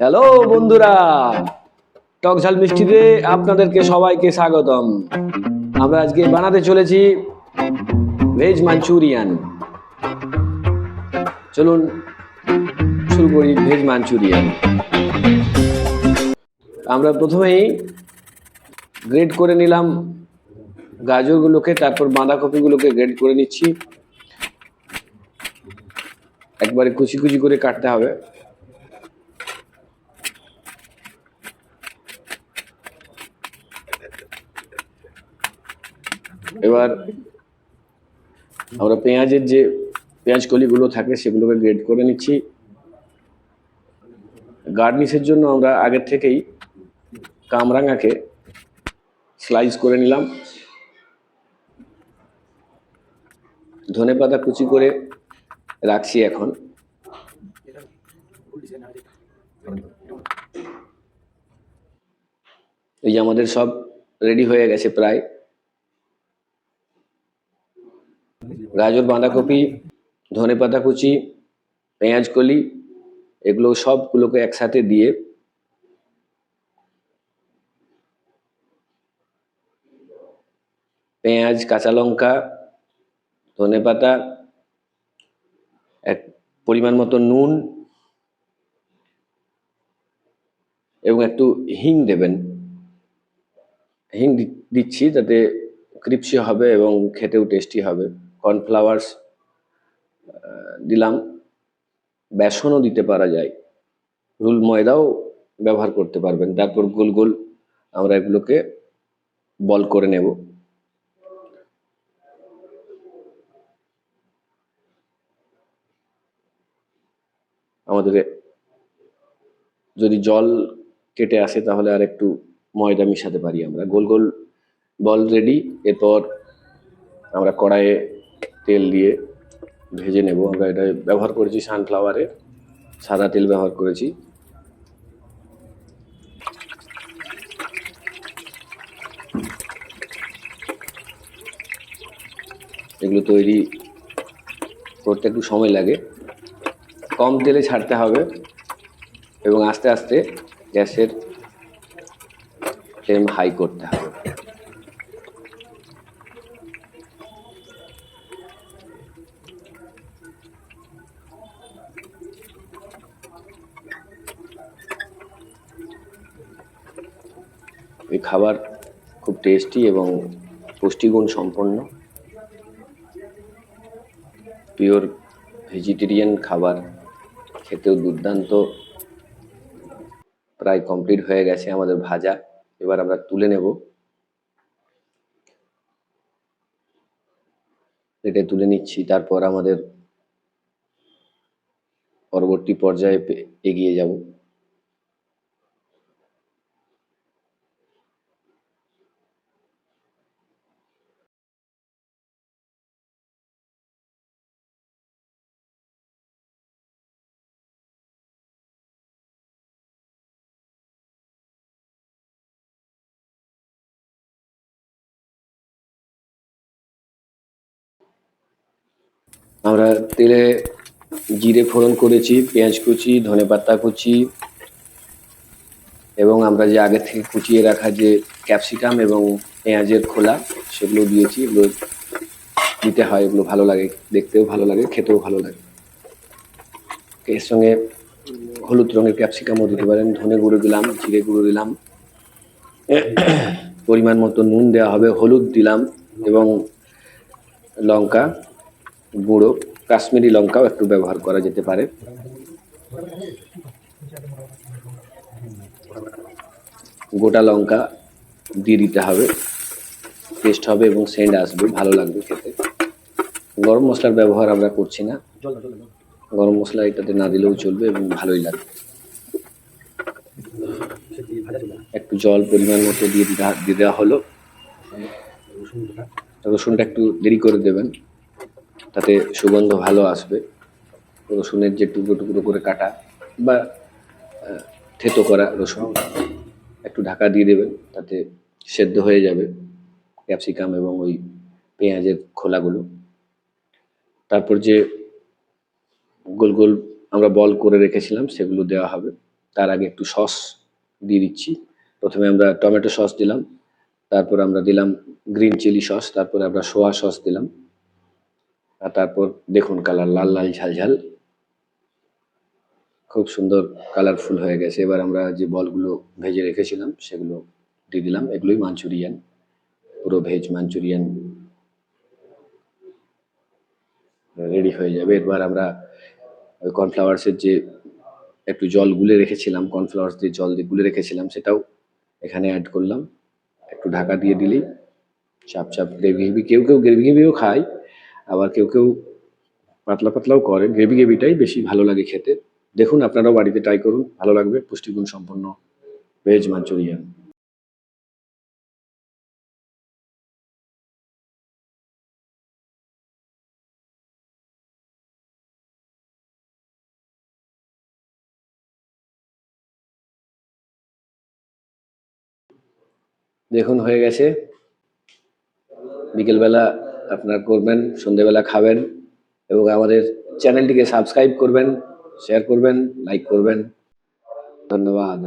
Hello বন্ধুরা, টক ঝাল মিষ্টিতে আপনাদেরকে সবাইকে স্বাগতম। আমরা আজকে বানাতে চলেছি ভেজ মাঞ্চুরিয়ান। চলুন শুরু করি ভেজ মাঞ্চুরিয়ান। আমরা প্রথমেই গ্রেড করে নিলাম গাজরগুলোকে, তারপর বাঁধাকপিগুলোকে গ্রেড করে নিচ্ছি। একবারে কুচি কুচি করে কাটতে হবে। এবার আমরা পেঁয়াজের যে পেঁয়াজ কলিগুলো থাকে সেগুলোকে গ্রেড করে নিচ্ছি। গার্নিশের জন্য আমরা আগের থেকেই কামরাঙাকে স্লাইস করে নিলাম। ধনেপাতা কুচি করে রাখছি। এখন এই যে আমাদের সব রেডি হয়ে গেছে প্রায়। গাজর, বাঁধাকপি, ধনেপাতা কুচি, পেঁয়াজ কলি, এগুলো সবগুলোকে একসাথে দিয়ে পেঁয়াজ, কাঁচা লঙ্কা, ধনেপাতা, এক পরিমাণ মতো নুন এবং একটু হিং দেবেন। হিং দিচ্ছি যাতে ক্রিপসি হবে এবং খেতেও টেস্টি হবে। কর্নফ্লাওয়ার্স দিলাম, বেসনও দিতে পারা যায়, রুল ময়দাও ব্যবহার করতে পারবেন। তারপর গোল গোল আমরা এগুলোকে বল করে নেব। আমাদের যদি জল কেটে আসে তাহলে আর একটু ময়দা মিশাতে পারি আমরা। গোল গোল বল রেডি। এরপর আমরা কড়াইয়ে তেল দিয়ে ভেজে নেব। আমরা এটা ব্যবহার করেছি সানফ্লাওয়ারের, সাদা তেল ব্যবহার করেছি। এগুলো তৈরি করতে একটু সময় লাগে, কম তেলে ছাড়তে হবে এবং আস্তে আস্তে গ্যাসের ফ্লেম হাই করতে হবে। এই খাবার খুব টেস্টি এবং পুষ্টিগুণ সম্পন্ন। পিওর ভেজিটেরিয়ান খাবার, খেতেও দুর্দান্ত। প্রায় কমপ্লিট হয়ে গেছে আমাদের ভাজা। এবার আমরা তুলে নেব। এটা তুলে নিচ্ছি। তারপর আমাদের পরবর্তী পর্যায়ে এগিয়ে যাব। আমরা তেলে জিরে ফোড়ন করেছি, পেঁয়াজ কুচি, ধনেপাতা কুচি এবং আমরা যে আগে থেকে কুচিয়ে রাখা যে ক্যাপসিকাম এবং পেঁয়াজের খোলা সেগুলো দিয়েছি। এগুলো দিতে হয়, এগুলো ভালো লাগে, দেখতেও ভালো লাগে, খেতেও ভালো লাগে। এর সঙ্গে হলুদ রঙের ক্যাপসিকামও দিতে পারেন। ধনে গুঁড়ো দিলাম, জিরে গুঁড়ো দিলাম, পরিমাণ মতো নুন দেওয়া হবে, হলুদ দিলাম এবং লঙ্কা গুঁড়ো, কাশ্মীরি লঙ্কাও একটু ব্যবহার করা যেতে পারে। গোটা লঙ্কা দিয়ে দিতে হবে, টেস্ট হবে এবং সেন্ট আসবে, ভালো লাগবে খেতে। গরম মশলার ব্যবহার আমরা করছি না, গরম মশলা এটাতে না দিলেও চলবে এবং ভালোই লাগবে। একটু জল পরিমাণ মতো দিয়ে দেওয়া হলো। রসুনটা একটু দেরি করে দেবেন, তাতে সুগন্ধ ভালো আসবে। রসুনের যে টুকরো টুকরো করে কাটা বা থেতো করা রসুন একটু ঢাকা দিয়ে দেবেন, তাতে সেদ্ধ হয়ে যাবে ক্যাপসিকাম এবং ওই পেঁয়াজের খোলাগুলো। তারপর যে গোল গোল আমরা বল করে রেখেছিলাম সেগুলো দেওয়া হবে। তার আগে একটু সস দিয়ে দিচ্ছি। প্রথমে আমরা টমেটো সস দিলাম, তারপর আমরা দিলাম গ্রিন চিলি সস, তারপরে আমরা সোয়া সস দিলাম, আর তারপর দেখুন কালার লাল লাল ঝাল ঝাল, খুব সুন্দর কালারফুল হয়ে গেছে। এবার আমরা যে বলগুলো ভেজে রেখেছিলাম সেগুলো দিয়ে দিলাম। এগুলোই মাঞ্চুরিয়ান, পুরো ভেজ মাঞ্চুরিয়ান রেডি হয়ে যাবে। এবার আমরা ওই কর্নফ্লাওয়ার্সের যে একটু জল গুলে রেখেছিলাম, কর্নফ্লাওয়ার্স দিয়ে জল দিয়ে গুলে রেখেছিলাম, সেটাও এখানে অ্যাড করলাম। একটু ঢাকা দিয়ে দিলেই চাপ চাপ গ্রেভি গ্রেভি, কেউ কেউ গ্রেভি গ্রেভিও খায়, আবার কেউ কেউ পাতলা পাতলাও করে। গ্রেভি গ্রেভিটাই বেশি ভালো লাগে খেতে। দেখুন আপনারাও বাড়িতে ট্রাই করুন, ভালো লাগবে। পুষ্টিগুণ সম্পন্ন ভেজ মাঞ্চুরিয়ান। দেখুন হয়ে গেছে। বিকেলবেলা আপনারা করবেন, সন্ধেবেলা খাবেন, এবং আমাদের চ্যানেলটিকে সাবস্ক্রাইব করবেন, শেয়ার করবেন, লাইক করবেন। ধন্যবাদ।